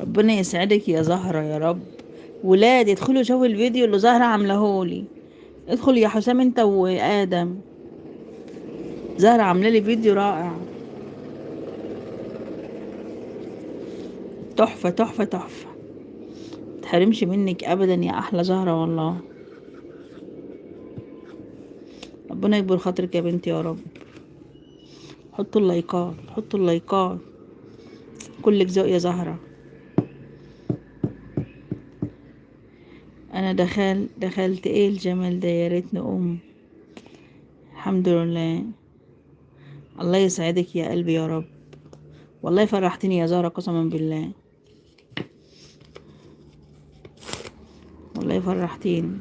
ربنا يسعدك يا زهرة يا رب. ولاد ادخلوا شوفوا الفيديو اللي زهرة عاملahولي. ادخل يا حسام انت وآدم. زهرة عاملة لي فيديو رائع. تحفة تحفة تحفة. متحرمش منك ابدا يا احلى زهرة والله. ربنا يكبر خاطرك يا بنتي يا رب. حطوا اللايكات حطوا اللايكات. كلك ذوق يا زهرة. انا دخلت ايه الجمال ده، يا ريت نقوم. الحمد لله. الله يسعدك يا قلبي يا رب. والله فرحتني يا زهرة قسما بالله. والله فرحتيني.